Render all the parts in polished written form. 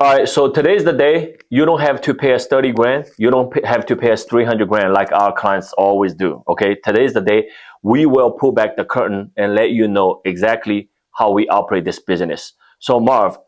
All right, so today's the day. You don't have to pay us 30 grand. You don't have to pay us 300 grand like our clients always do. Okay, today's the day. We will pull back the curtain and let you know exactly how we operate this business. So Marv,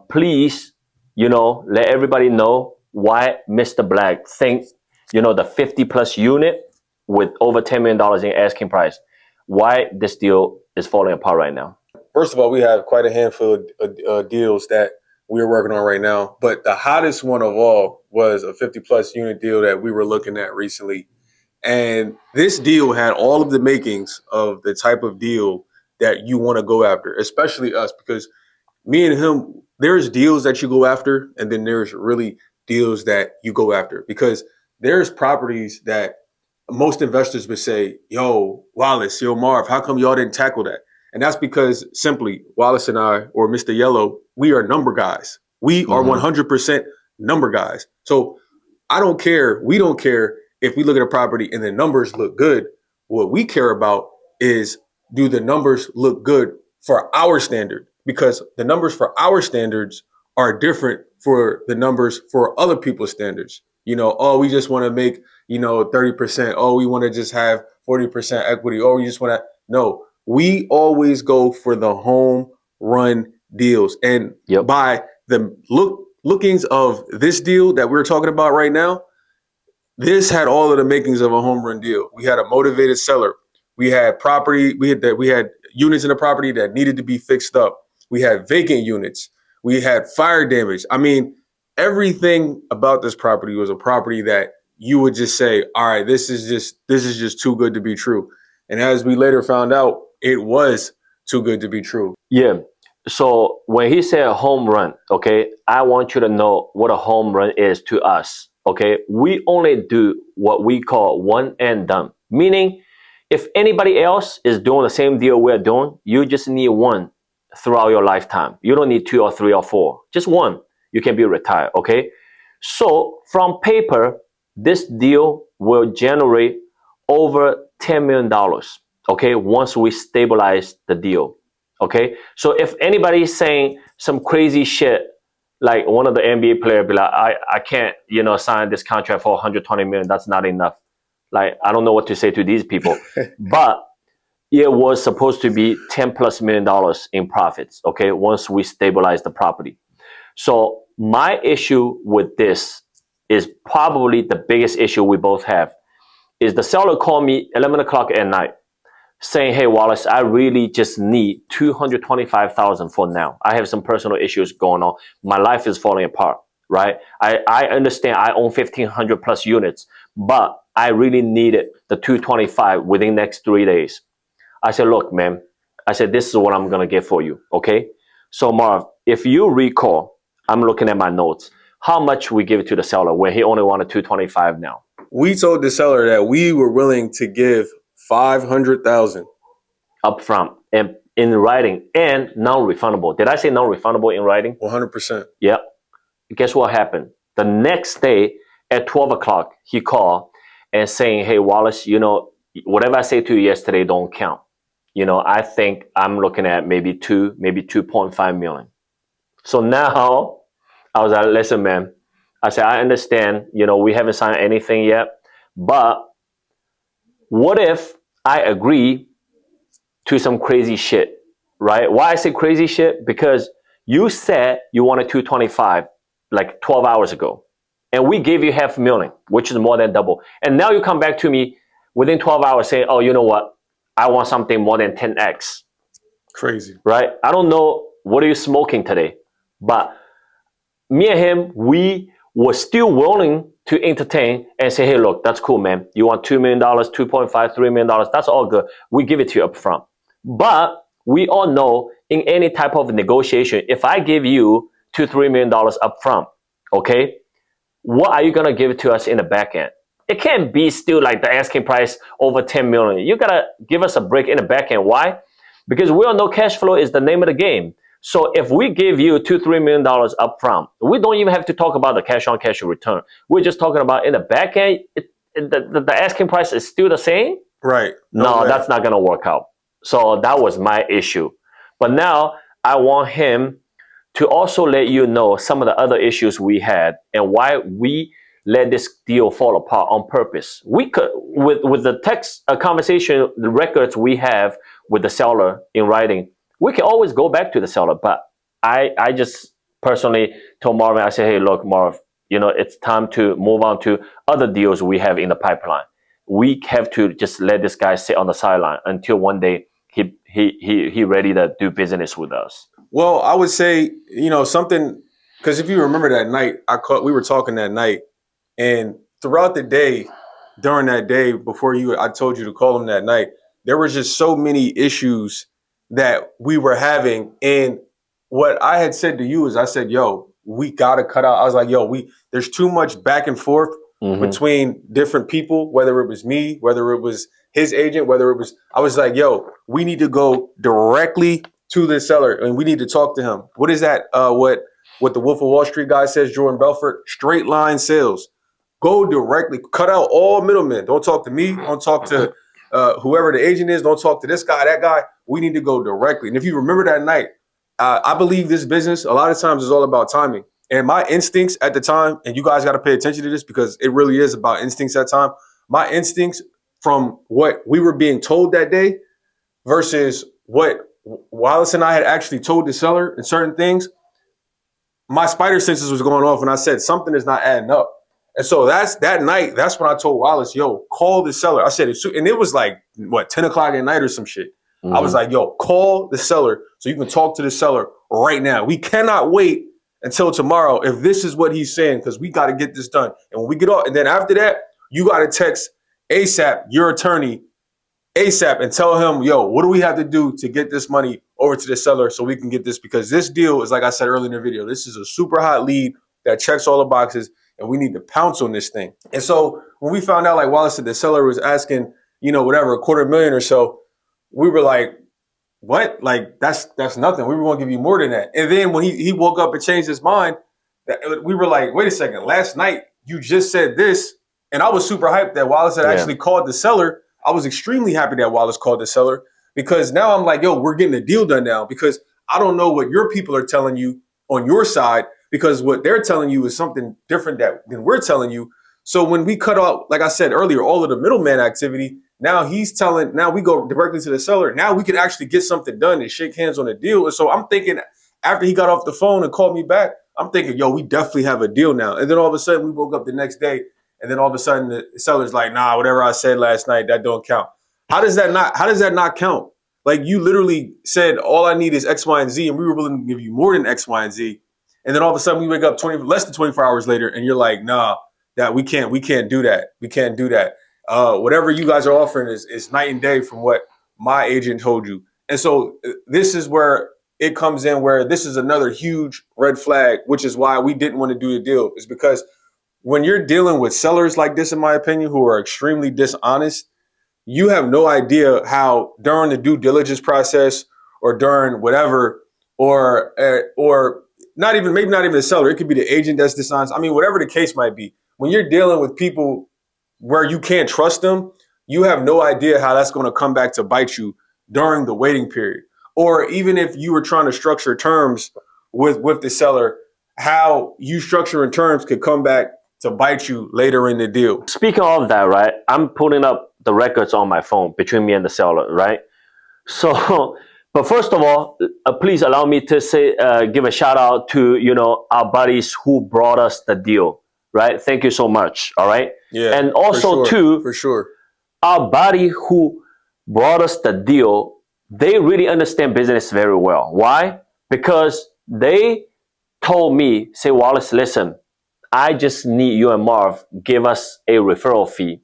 please, let everybody know why Mr. Black thinks, the 50 plus unit with over $10 million in asking price, why this deal is falling apart right now. First of all, we have quite a handful of deals that we are working on right now. But the hottest one of all was a 50 plus unit deal that we were looking at recently. And this deal had all of the makings of the type of deal that you want to go after, especially us, because me and him, there's deals that you go after, and then there's really deals that you go after, because there's properties that most investors would say, yo, Wallace, yo, Marv, how come y'all didn't tackle that? And that's because simply Wallace and I, or Mr. Yellow, we are number guys. We are 100% number guys. So I don't care. We don't care if we look at a property and the numbers look good. What we care about is, do the numbers look good for our standard? Because the numbers for our standards are different for the numbers for other people's standards. Oh, we just want to make, 30%. Oh, we want to just have 40% equity. Oh, we just want to. No, we always go for the home run deals. And by the lookings of this deal that we're talking about right now, this had all of the makings of a home run deal. We had a motivated seller. We had property. We had units in the property that needed to be fixed up. We had vacant units. We had fire damage. I mean, everything about this property was a property that you would just say, all right, this is just too good to be true. And as we later found out, it was too good to be true. Yeah. So when he said a home run, okay, I want you to know what a home run is to us. Okay, we only do what we call one and done. Meaning, if anybody else is doing the same deal we're doing, you just need one throughout your lifetime. You don't need 2 or 3 or 4. Just one. You can be retired. Okay. So from paper, this deal will generate over $10 million. Okay, once we stabilize the deal. Okay, so if anybody is saying some crazy shit, like one of the NBA players be like, I can't, sign this contract for 120 million. That's not enough. Like, I don't know what to say to these people. But it was supposed to be $10+ million in profits, okay, once we stabilize the property. So my issue with this is probably the biggest issue we both have, is the seller called me 11 o'clock at night saying, hey, Wallace, I really just need $225,000 for now. I have some personal issues going on. My life is falling apart, right? I understand I own 1,500 plus units, but I really needed the 225 within the next 3 days. I said, look, man, I said, this is what I'm going to get for you, okay? So Marv, if you recall, I'm looking at my notes, how much we give it to the seller when he only wanted 225 now? We told the seller that we were willing to give $500,000 up front and in writing and non-refundable. Did I say non-refundable in writing? 100%. Yeah. Guess what happened? The next day at 12 o'clock, he called and saying, hey, Wallace, whatever I say to you yesterday don't count. I think I'm looking at maybe 2.5 million. So now I was like, listen, man, I said, I understand, we haven't signed anything yet, but what if I agree to some crazy shit, right? Why I say crazy shit? Because you said you wanted 225 like 12 hours ago, and we gave you $500,000, which is more than double. And now you come back to me within 12 hours saying, oh, you know what? I want something more than 10x. Crazy. Right? I don't know what are you smoking today, but me and him, we were still willing to entertain and say, hey, look, that's cool, man. You want $2 million, $2.5, $3 million, that's all good. We give it to you up front. But we all know in any type of negotiation, if I give you $2-3 million up front, okay, what are you going to give it to us in the back end? It can't be still like the asking price over 10 million. You got to give us a break in the back end. Why? Because we all know cash flow is the name of the game. So if we give you $2-3 million up front, we don't even have to talk about the cash on cash return. We're just talking about in the back end, the asking price is still the same. Right. No, that's not going to work out. So that was my issue. But now I want him to also let you know some of the other issues we had and why we let this deal fall apart on purpose. We could, with the text conversation, the records we have with the seller in writing, we can always go back to the seller. But I just personally told Marvin, I said, hey, look, Marv, it's time to move on to other deals we have in the pipeline. We have to just let this guy sit on the sideline until one day he ready to do business with us. Well, I would say, something, because if you remember that night, we were talking that night, and throughout the day, during that day before I told you to call him that night, there were just so many issues that we were having. And what I had said to you is, I said, yo, we gotta cut out. I was like, yo, there's too much back and forth between different people, whether it was me, whether it was his agent, I was like, yo, we need to go directly to the seller and we need to talk to him. What is that? What the Wolf of Wall Street guy says, Jordan Belfort, straight line sales. Go directly, cut out all middlemen. Don't talk to me. Don't talk to whoever the agent is. Don't talk to this guy, that guy. We need to go directly. And if you remember that night, I believe this business a lot of times is all about timing. And my instincts at the time, and you guys got to pay attention to this because it really is about instincts at the time. My instincts from what we were being told that day versus what Wallace and I had actually told the seller and certain things, my spider senses was going off and I said, something is not adding up. And so that night, that's when I told Wallace, yo, call the seller. I said, and it was like, 10 o'clock at night or some shit. I was like, yo, call the seller so you can talk to the seller right now. We cannot wait until tomorrow if this is what he's saying, because we got to get this done. And when we get off, and then after that, you got to text ASAP, your attorney, ASAP, and tell him, yo, what do we have to do to get this money over to the seller so we can get this? Because this deal is, like I said earlier in the video, this is a super hot lead that checks all the boxes, and we need to pounce on this thing. And so when we found out, like Wallace said, the seller was asking, whatever, $250,000 or so, we were like, what? Like, that's nothing. We were going to give you more than that. And then when he woke up and changed his mind, we were like, wait a second, last night you just said this. And I was super hyped that Wallace had actually called the seller. I was extremely happy that Wallace called the seller, because now I'm like, yo, we're getting a deal done now, because I don't know what your people are telling you on your side, because what they're telling you is something different than we're telling you. So when we cut out, like I said earlier, all of the middleman activity, now we go directly to the seller. Now we can actually get something done and shake hands on a deal. And so I'm thinking, after he got off the phone and called me back, I'm thinking, yo, we definitely have a deal now. And then all of a sudden we woke up the next day, and then all of a sudden the seller's like, nah, whatever I said last night, that don't count. How does that not count? Like, you literally said, all I need is X, Y, and Z, and we were willing to give you more than X, Y, and Z. And then all of a sudden we wake up less than 24 hours later, and you're like, nah, that we can't do that. We can't do that. Whatever you guys are offering is night and day from what my agent told you. And so this is where it comes in, where this is another huge red flag, which is why we didn't want to do the deal, is because when you're dealing with sellers like this, in my opinion, who are extremely dishonest, you have no idea how during the due diligence process or during whatever, or maybe not even the seller, it could be the agent that's dishonest. I mean, whatever the case might be, when you're dealing with people where you can't trust them, you have no idea how that's going to come back to bite you during the waiting period. Or even if you were trying to structure terms with the seller, how you structuring terms could come back to bite you later in the deal. Speaking of that, right, I'm pulling up the records on my phone between me and the seller, right? So, but first of all, please allow me to say, give a shout out to, our buddies who brought us the deal, right? Thank you so much, all right? Yeah, and also for sure, our buddy who brought us the deal, they really understand business very well. Why? Because they told me, say, Wallace, listen, I just need you and Marv give us a referral fee,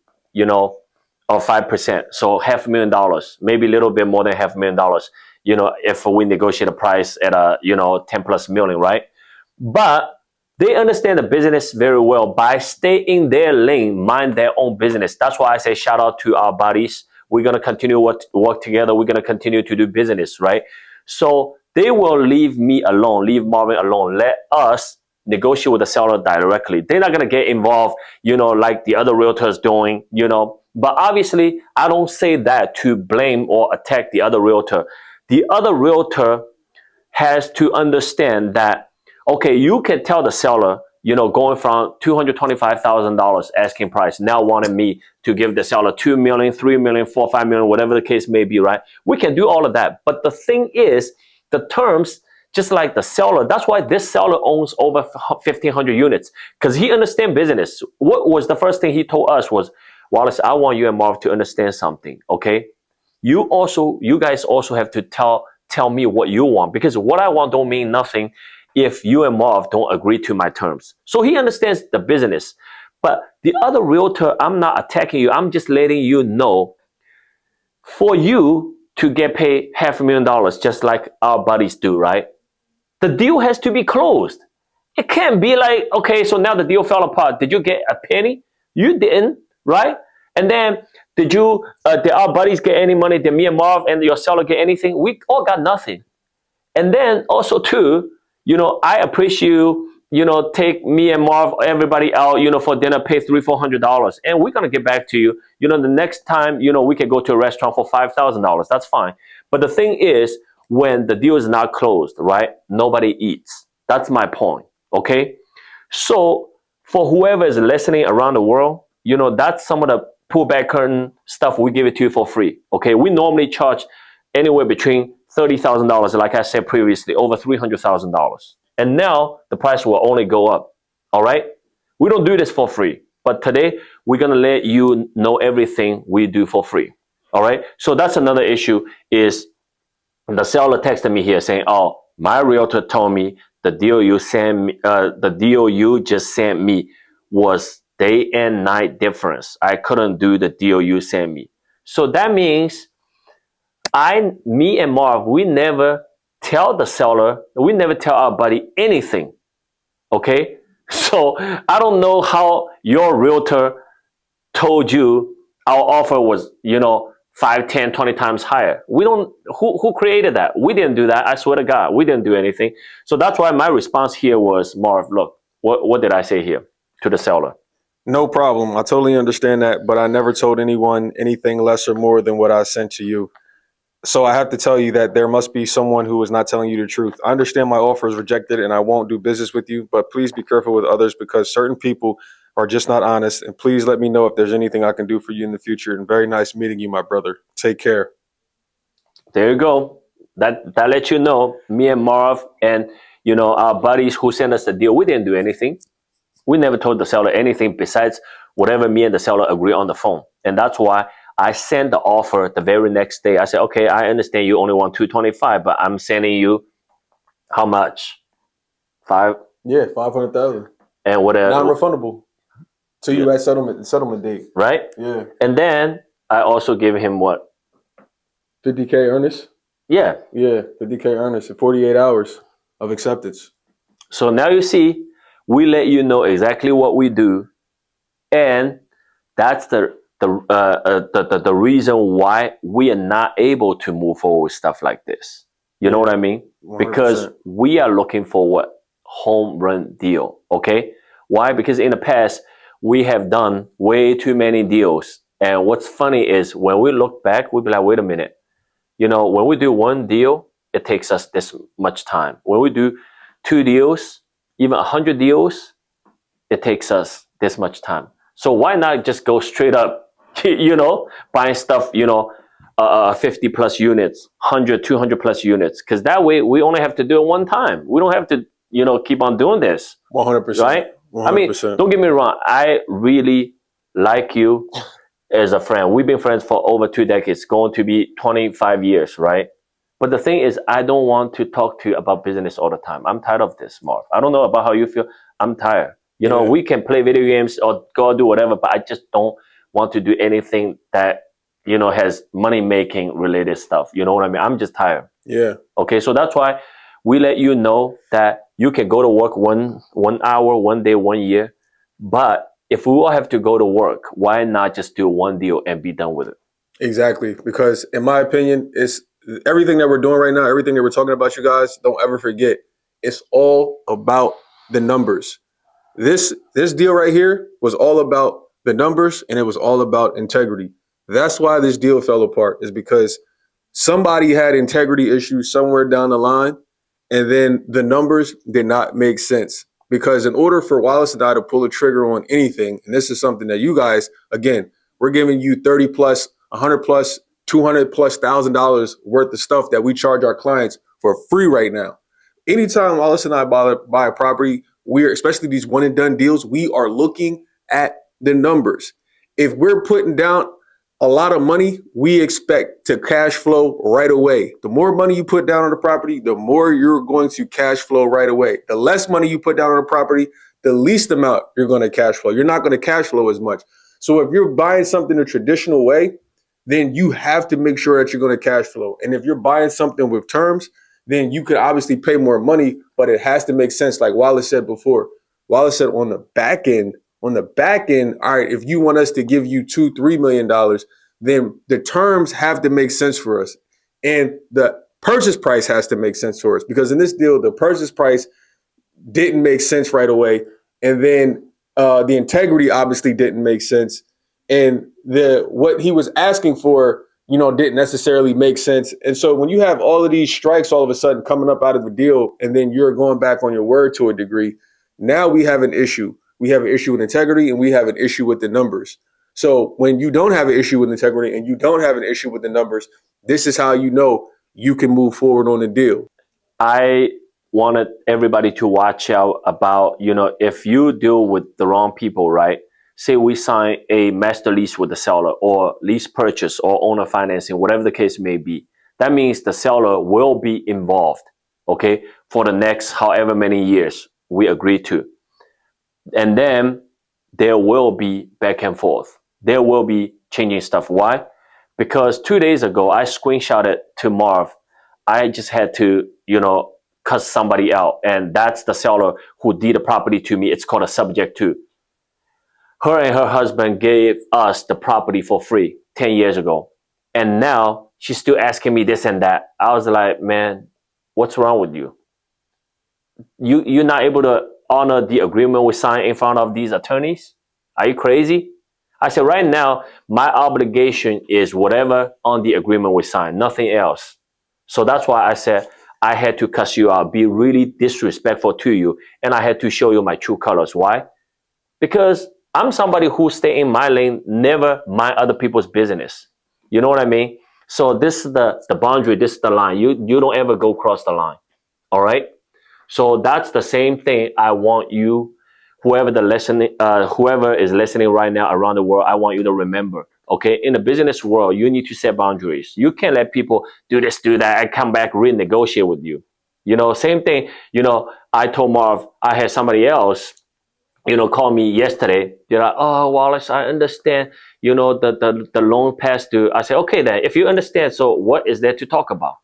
of 5%. So $500,000, maybe a little bit more than $500,000, if we negotiate a price at 10 plus million, right? But they understand the business very well by staying in their lane, mind their own business. That's why I say shout out to our buddies. We're going to continue work together. We're going to continue to do business, right? So they will leave me alone, leave Marvin alone. Let us negotiate with the seller directly. They're not going to get involved, like the other realtors doing, But obviously, I don't say that to blame or attack the other realtor. The other realtor has to understand that, okay, you can tell the seller, going from $225,000 asking price, now wanting me to give the seller 2 million, 3 million, 4, 5 million, whatever the case may be, right? We can do all of that. But the thing is, the terms, just like the seller, that's why this seller owns over 1,500 units, because he understands business. What was the first thing he told us was, Wallace, I want you and Marv to understand something, okay? You guys also have to tell me what you want, because what I want don't mean nothing if you and Marv don't agree to my terms. So he understands the business. But the other realtor, I'm not attacking you. I'm just letting you know, for you to get paid $500,000, just like our buddies do, right? The deal has to be closed. It can't be like, okay, so now the deal fell apart. Did you get a penny? You didn't, right? And then did our buddies get any money? Did me and Marv and your seller get anything? We all got nothing. And then also too, I appreciate you, take me and Marv, everybody out, for dinner, pay $300-400. And we're going to get back to you. The next time, we can go to a restaurant for $5,000. That's fine. But the thing is, when the deal is not closed, right? Nobody eats. That's my point. Okay. So for whoever is listening around the world, that's some of the pull back curtain stuff. We give it to you for free. Okay. We normally charge anywhere between $30,000, like I said previously, over $300,000. And now the price will only go up. All right. We don't do this for free, but today we're going to let you know everything we do for free. All right. So that's another issue, is the seller texted me here saying, oh, my realtor told me the deal you just sent me was day and night difference. I couldn't do the deal you sent me. So that means me and Marv, we never tell the seller, we never tell our buddy anything. Okay? So I don't know how your realtor told you our offer was, 5, 10, 20 times higher. We don't, who created that? We didn't do that. I swear to God, we didn't do anything. So that's why my response here was, Marv, look, what did I say here to the seller? No problem. I totally understand that, but I never told anyone anything less or more than what I sent to you. So I have to tell you that there must be someone who is not telling you the truth. I understand my offer is rejected and I won't do business with you, but please be careful with others, because certain people are just not honest. And please let me know if there's anything I can do for you in the future. And very nice meeting you, my brother. Take care. There you go. That lets you know, me and Marv and our buddies who sent us the deal, we didn't do anything. We never told the seller anything besides whatever me and the seller agree on the phone. And that's why I sent the offer the very next day. I said, okay, I understand you only want $225, but I'm sending you how much? Yeah, $500,000. And whatever. Non-refundable to you at settlement date. Right? Yeah. And then I also gave him what? $50K earnest? Yeah. Yeah, $50K earnest in 48 hours of acceptance. So now you see, we let you know exactly what we do, and that's the reason why we are not able to move forward with stuff like this. You know what I mean? 100%. Because we are looking for what? Home run deal. Okay? Why? Because in the past, we have done way too many deals. And what's funny is when we look back, we'll be like, wait a minute. When we do one deal, it takes us this much time. When we do 2 deals, even 100 deals, it takes us this much time. So why not just go straight up, buying stuff, 50 plus units, 100, 200 plus units. Because that way we only have to do it one time. We don't have to, keep on doing this. 100%. Right? 100%. I mean, don't get me wrong. I really like you as a friend. We've been friends for over 2 decades, going to be 25 years, right? But the thing is, I don't want to talk to you about business all the time. I'm tired of this, Marv. I don't know about how you feel. I'm tired. We can play video games or go do whatever, but I just don't want to do anything that, has money-making related stuff. You know what I mean? I'm just tired. Yeah. Okay, so that's why we let you know that you can go to work one hour, 1 day, 1 year. But if we all have to go to work, why not just do one deal and be done with it? Exactly. Because in my opinion, it's everything that we're doing right now, everything that we're talking about, you guys, don't ever forget, it's all about the numbers. This deal right here was all about the numbers, and it was all about integrity. That's why this deal fell apart, is because somebody had integrity issues somewhere down the line, and then the numbers did not make sense. Because in order for Wallace and I to pull a trigger on anything, and this is something that you guys, again, we're giving you 30 plus, 100 plus, 200 plus $1,000 worth of stuff that we charge our clients for free right now. Anytime Wallace and I buy a property, we're, especially these one and done deals, we are looking at the numbers. If we're putting down a lot of money, we expect to cash flow right away. The more money you put down on the property, the more you're going to cash flow right away. The less money you put down on the property, the least amount you're going to cash flow. You're not going to cash flow as much. So if you're buying something the traditional way, then you have to make sure that you're going to cash flow. And if you're buying something with terms, then you could obviously pay more money, but it has to make sense. Like Wallace said before, Wallace said on the back end, all right, if you want us to give you $2-3 million, then the terms have to make sense for us. And the purchase price has to make sense for us, because in this deal, the purchase price didn't make sense right away. And then the integrity obviously didn't make sense. And what he was asking for, didn't necessarily make sense. And so when you have all of these strikes all of a sudden coming up out of the deal, and then you're going back on your word to a degree, now we have an issue. We have an issue with integrity, and we have an issue with the numbers. So when you don't have an issue with integrity and you don't have an issue with the numbers, this is how you know you can move forward on the deal. I wanted everybody to watch out about, if you deal with the wrong people, right? Say we sign a master lease with the seller, or lease purchase, or owner financing, whatever the case may be. That means the seller will be involved, okay, for the next however many years we agree to. And then there will be back and forth. There will be changing stuff. Why? Because 2 days ago, I screenshotted to Marv. I just had to, cuss somebody out. And that's the seller who did the property to me. It's called a subject to. Her and her husband gave us the property for free 10 years ago. And now she's still asking me this and that. I was like, man, what's wrong with you? You're not able to honor the agreement we signed in front of these attorneys? Are you crazy? I said, right now, my obligation is whatever on the agreement we signed, nothing else. So that's why I said I had to cuss you out, be really disrespectful to you, and I had to show you my true colors. Why? Because I'm somebody who stay in my lane, never mind other people's business. You know what I mean? So this is the boundary, this is the line. You don't ever go cross the line. All right? So that's the same thing I want you, whoever is listening right now around the world, I want you to remember. Okay, in the business world, you need to set boundaries. You can't let people do this, do that, and come back renegotiate with you. Same thing. I told Marv, I had somebody else, call me yesterday. They're like, oh, Wallace, I understand. The loan past due. I said, okay, then if you understand, so what is there to talk about?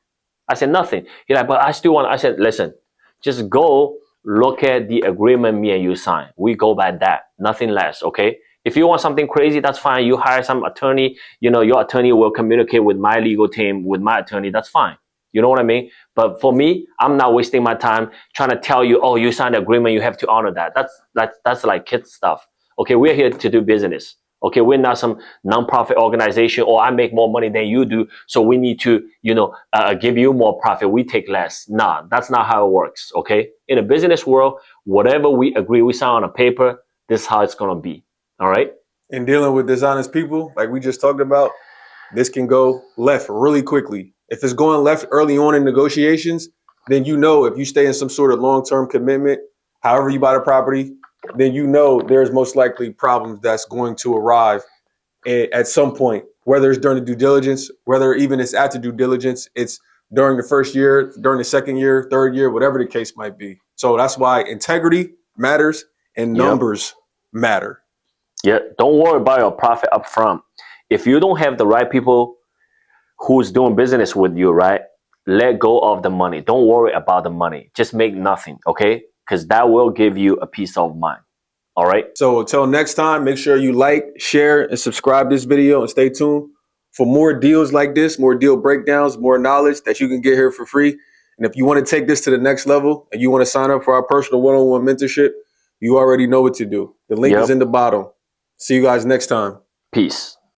I said nothing. He's like, but I still want. I said, listen. Just go look at the agreement me and you signed. We go by that, nothing less, okay? If you want something crazy, that's fine. You hire some attorney, your attorney will communicate with my legal team, with my attorney, that's fine. You know what I mean? But for me, I'm not wasting my time trying to tell you, oh, you signed an agreement, you have to honor that. That's like kid stuff. Okay, we're here to do business. Okay, we're not some nonprofit organization, or I make more money than you do, so we need to, give you more profit. We take less. Nah, that's not how it works. Okay, in a business world, whatever we agree, we sign on a paper. This is how it's gonna be. All right. In dealing with dishonest people, like we just talked about, this can go left really quickly. If it's going left early on in negotiations, then if you stay in some sort of long-term commitment, however you buy the property, then there's most likely problems that's going to arrive at some point, whether it's during the due diligence, whether even it's after due diligence, it's during the first year, during the second year, third year, whatever the case might be. So that's why integrity matters and numbers matter. Yeah, don't worry about your profit up front. If you don't have the right people who's doing business with you, right, let go of the money. Don't worry about the money. Just make nothing, okay? Because that will give you a peace of mind. All right. So until next time, make sure you like, share, and subscribe this video, and stay tuned for more deals like this, more deal breakdowns, more knowledge that you can get here for free. And if you want to take this to the next level and you want to sign up for our personal one-on-one mentorship, you already know what to do. The link is in the bottom. See you guys next time. Peace.